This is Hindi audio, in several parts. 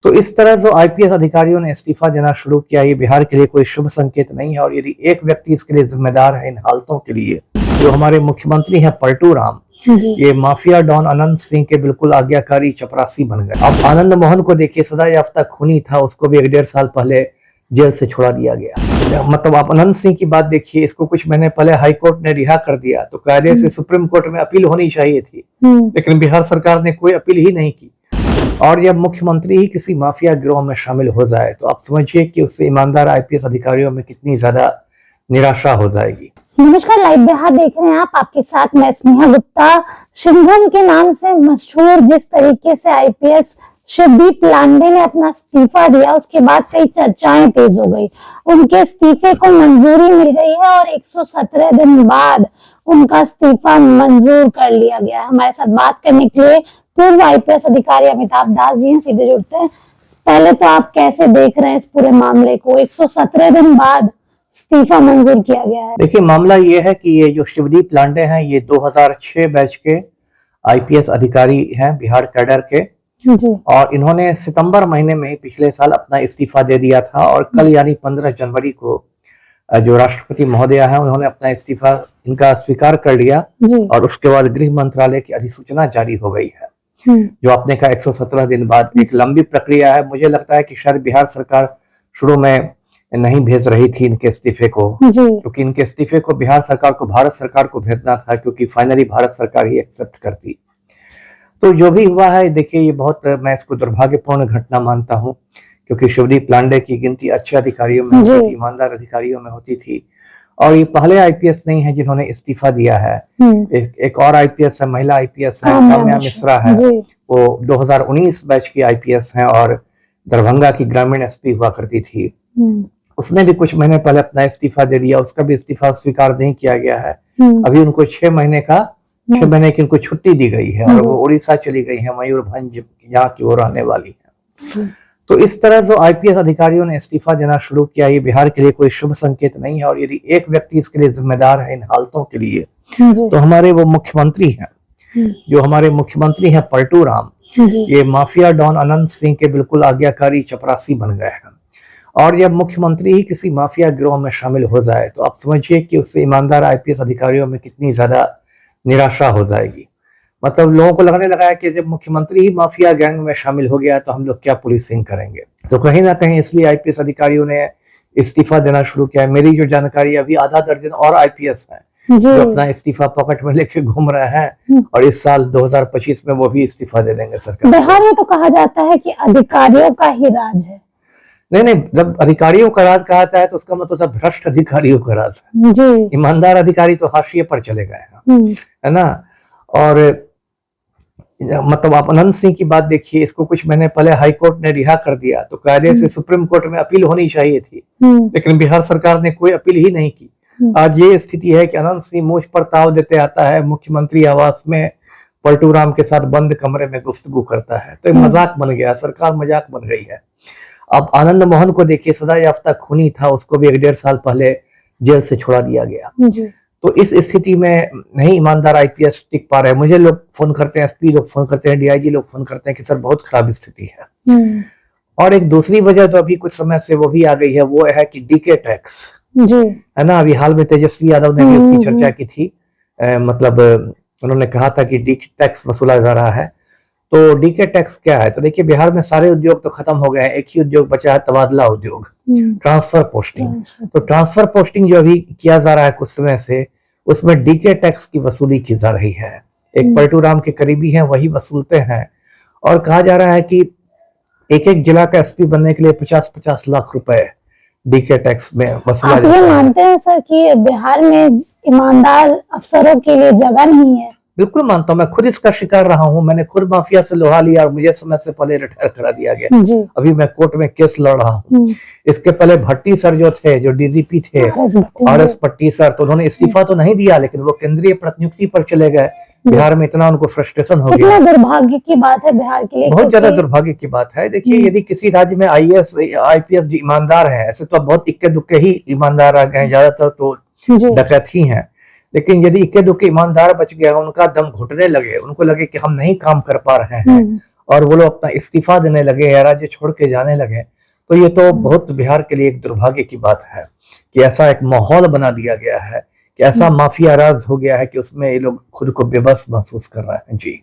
तो इस तरह जो आईपीएस अधिकारियों ने इस्तीफा देना शुरू किया, ये बिहार के लिए कोई शुभ संकेत नहीं है। और यदि एक व्यक्ति इसके लिए जिम्मेदार है इन हालतों के लिए, जो हमारे मुख्यमंत्री हैं पलटू राम, ये माफिया डॉन अनंत सिंह के बिल्कुल आज्ञाकारी चपरासी बन गए। अब आनंद मोहन को देखिए, सदा याफ्ता खूनी था, उसको भी 1.5 साल पहले जेल से छोड़ा दिया गया। मतलब आप अनंत सिंह की बात देखिए, इसको कुछ महीने पहले हाईकोर्ट ने रिहा कर दिया, तो कायदे से सुप्रीम कोर्ट में अपील होनी चाहिए थी, लेकिन बिहार सरकार ने कोई अपील ही नहीं की। और जब मुख्यमंत्री ही किसी माफिया गिरोह में शामिल हो जाए, तो आप समझिए कि उससे ईमानदार आईपीएस अधिकारियों में कितनी ज्यादा निराशा हो जाएगी। नमस्कार, लाइव बिहार देख रहे हैं आप, आपके साथ मैं स्नेहा गुप्ता। सिंघम के नाम से मशहूर जिस तरीके से आईपीएस शिवदीप लांडे ने अपना इस्तीफा दिया, उसके बाद कई चर्चाएं तेज हो गई। उनके इस्तीफे को मंजूरी मिल गई है और 117 दिन बाद उनका इस्तीफा मंजूर कर लिया गया। हमारे साथ बात करने के लिए पूर्व आईपीएस अधिकारी अमिताभ दास जी हैं, सीधे जुड़ते हैं। पहले तो आप कैसे देख रहे हैं इस पूरे मामले को? 117 दिन बाद इस्तीफा मंजूर किया गया है। देखिए, मामला ये है कि ये जो शिवदीप लांडे हैं, ये 2006 बैच के आईपीएस अधिकारी हैं, बिहार कैडर के जी। और इन्होंने सितंबर महीने में ही पिछले साल अपना इस्तीफा दे दिया था। और कल यानी 15 जनवरी को जो राष्ट्रपति महोदया है, उन्होंने अपना इस्तीफा इनका स्वीकार कर लिया और उसके बाद गृह मंत्रालय की अधिसूचना जारी हो गई है, जो आपने कहा 117 दिन बाद। एक लंबी प्रक्रिया है। मुझे लगता है कि शायद बिहार सरकार शुरू में नहीं भेज रही थी इनके इस्तीफे को, क्योंकि इनके इस्तीफे को बिहार सरकार को भारत सरकार को भेजना था, क्योंकि फाइनली भारत सरकार ही एक्सेप्ट करती। तो जो भी हुआ है, देखिए, ये बहुत, मैं इसको दुर्भाग्यपूर्ण घटना मानता हूँ, क्योंकि शिवदीप लांडे की गिनती अच्छे अधिकारियों में होती थी, ईमानदार अधिकारियों में होती थी। और ये पहले आईपीएस नहीं है जिन्होंने इस्तीफा दिया है। एक और आईपीएस है, महिला आईपीएस है, काम्या मिश्रा है, वो 2019 बैच की आईपीएस हैं और दरभंगा की ग्रामीण एसपी हुआ करती थी। उसने भी कुछ महीने पहले अपना इस्तीफा दे दिया, उसका भी इस्तीफा स्वीकार नहीं किया गया है। अभी उनको 6 महीने की उनको छुट्टी दी गई है और वो उड़ीसा चली गई है, मयूरभंज यहाँ की वो रहने वाली है। तो इस तरह जो आईपीएस अधिकारियों ने इस्तीफा देना शुरू किया, ये बिहार के लिए कोई शुभ संकेत नहीं है। और यदि एक व्यक्ति इसके लिए जिम्मेदार है इन हालतों के लिए, तो हमारे वो मुख्यमंत्री हैं, जो हमारे मुख्यमंत्री हैं पलटू राम, ये माफिया डॉन अनंत सिंह के बिल्कुल आज्ञाकारी चपरासी बन गए हैं। और जब मुख्यमंत्री ही किसी माफिया गिरोह में शामिल हो जाए, तो आप समझिए कि उससे ईमानदार आईपीएस अधिकारियों में कितनी ज्यादा निराशा हो जाएगी। मतलब लोगों को लगने लगा है कि जब मुख्यमंत्री ही माफिया गैंग में शामिल हो गया, तो हम लोग क्या पुलिसिंग करेंगे। तो कहीं ना कहीं इसलिए आईपीएस अधिकारियों ने इस्तीफा देना शुरू किया है। मेरी जो जानकारी, अभी आधा दर्जन और आईपीएस हैं जो अपना इस्तीफा पॉकेट में लेके घूम रहे हैं, और इस साल 2025 में वो भी इस्तीफा दे देंगे सरकार। बिहार में तो कहा जाता है कि अधिकारियों का ही राज है। नहीं, जब अधिकारियों का राज कहा जाता है, तो उसका मतलब भ्रष्ट अधिकारियों का राज है। ईमानदार अधिकारी तो हाशिए पर चले गए हैं, है ना। और मतलब आप अनंत सिंह की बात देखिए, इसको कुछ महीने पहले हाईकोर्ट ने रिहा कर दिया, तो कायदे से सुप्रीम कोर्ट में अपील होनी चाहिए थी, लेकिन बिहार सरकार ने कोई अपील ही नहीं की। आज ये स्थिति है कि अनंत सिंह मुझ पर ताव देते आता है, मुख्यमंत्री आवास में पलटू राम के साथ बंद कमरे में गुफ्तगू करता है। तो मजाक बन गया, सरकार मजाक बन गई है। अब आनंद मोहन को देखिए, सदा याफ्ता खूनी था, उसको भी 1.5 साल पहले जेल से छोड़ा दिया गया। तो इस स्थिति में नहीं ईमानदार आईपीएस टिक पा रहे हैं। मुझे लोग फोन करते हैं, एसपी लोग फोन करते हैं, डीआईजी लोग फोन करते हैं कि सर बहुत खराब स्थिति है। और एक दूसरी वजह तो अभी कुछ समय से वो भी आ गई है, वो है कि डीके टैक्स, है ना। अभी हाल में तेजस्वी यादव ने भी इसकी चर्चा की थी। मतलब उन्होंने कहा था कि डीके टैक्स वसूला जा रहा है। तो डीके टैक्स क्या है? तो देखिए, बिहार में सारे उद्योग तो खत्म हो गए हैं, एक ही उद्योग बचा है, तबादला उद्योग, ट्रांसफर पोस्टिंग। तो ट्रांसफर पोस्टिंग जो अभी किया जा रहा है कुछ समय से, उसमें डीके टैक्स की वसूली की जा रही है। एक पलटू राम के करीबी हैं, वही वसूलते हैं। और कहा जा रहा है कि एक एक जिला का एसपी बनने के लिए 50-50 लाख रुपए डीके टैक्स में वसूला जाता है। आप ये मानते हैं सर कि बिहार में ईमानदार अफसरों के लिए जगह नहीं है? बिल्कुल मानता हूँ, मैं खुद इसका शिकार रहा हूँ। मैंने खुद माफिया से लोहा लिया और मुझे समय से पहले रिटायर करा दिया गया। अभी मैं कोर्ट में केस लड़ रहा हूँ। इसके पहले भट्टी सर जो थे, जो डीजीपी थे, आरएस भट्टी सर, तो उन्होंने इस्तीफा तो नहीं दिया, लेकिन वो केंद्रीय प्रतिनियुक्ति पर चले गए। बिहार में इतना उनको फ्रस्ट्रेशन हो गया। दुर्भाग्य की बात है बिहार के लिए, बहुत ज्यादा दुर्भाग्य की बात है। देखिए, यदि किसी राज्य में आईएएस आईपीएस ईमानदार है, ऐसे तो बहुत इक्के दुक्के ही ईमानदार आ गए, ज्यादातर तो डकैती हैं, लेकिन यदि इक्के दुक्के ईमानदार बच गया, उनका दम घुटने लगे, उनको लगे कि हम नहीं काम कर पा रहे हैं और वो लोग अपना इस्तीफा देने लगे या राज्य छोड़ के जाने लगे, तो ये तो बहुत बिहार के लिए एक दुर्भाग्य की बात है कि ऐसा एक माहौल बना दिया गया है कि ऐसा माफिया राज हो गया है कि उसमें ये लोग खुद को बेबस महसूस कर रहे हैं। जी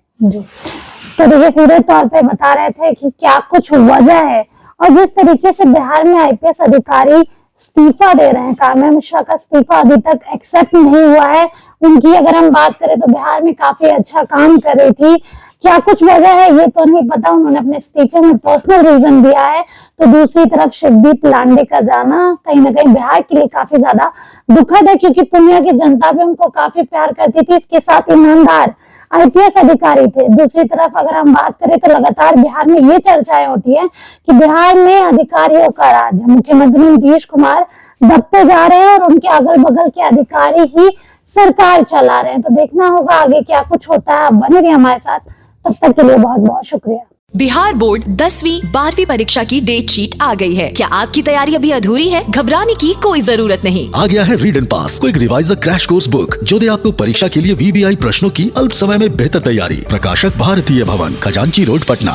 तो देखिए, सीधे तौर पे बता रहे थे कि क्या कुछ वजह है और जिस तरीके से बिहार में आईपीएस अधिकारी इस्तीफा दे रहे हैं, काम्या मिश्रा का इस्तीफा अभी तक एक्सेप्ट नहीं हुआ है। उनकी अगर हम बात करें तो बिहार में काफी अच्छा काम कर रही थी, क्या कुछ वजह है ये तो नहीं पता। उन्होंने अपने इस्तीफे में पर्सनल रीजन दिया है। तो दूसरी तरफ शिवदीप लांडे का जाना कहीं ना कहीं बिहार के लिए काफी ज्यादा दुखद है, क्योंकि पूर्णिया की जनता भी उनको काफी प्यार करती थी, इसके साथ ईमानदार आईपीएस अधिकारी थे। दूसरी तरफ अगर हम बात करें तो लगातार बिहार में ये चर्चाएं होती है कि बिहार में अधिकारियों का राज है, मुख्यमंत्री नीतीश कुमार दबते जा रहे हैं और उनके अगल बगल के अधिकारी ही सरकार चला रहे हैं। तो देखना होगा आगे क्या कुछ होता है। बने रहिए हमारे साथ, तब तक के लिए बहुत बहुत शुक्रिया। बिहार बोर्ड 10वीं 12वीं परीक्षा की डेट शीट आ गई है। क्या आपकी तैयारी अभी अधूरी है? घबराने की कोई जरूरत नहीं। आ गया है read and pass quick reviser crash course book, जो दे आपको परीक्षा के लिए वीवीआई प्रश्नों की अल्प समय में बेहतर तैयारी। प्रकाशक भारतीय भवन, खजांची रोड, पटना।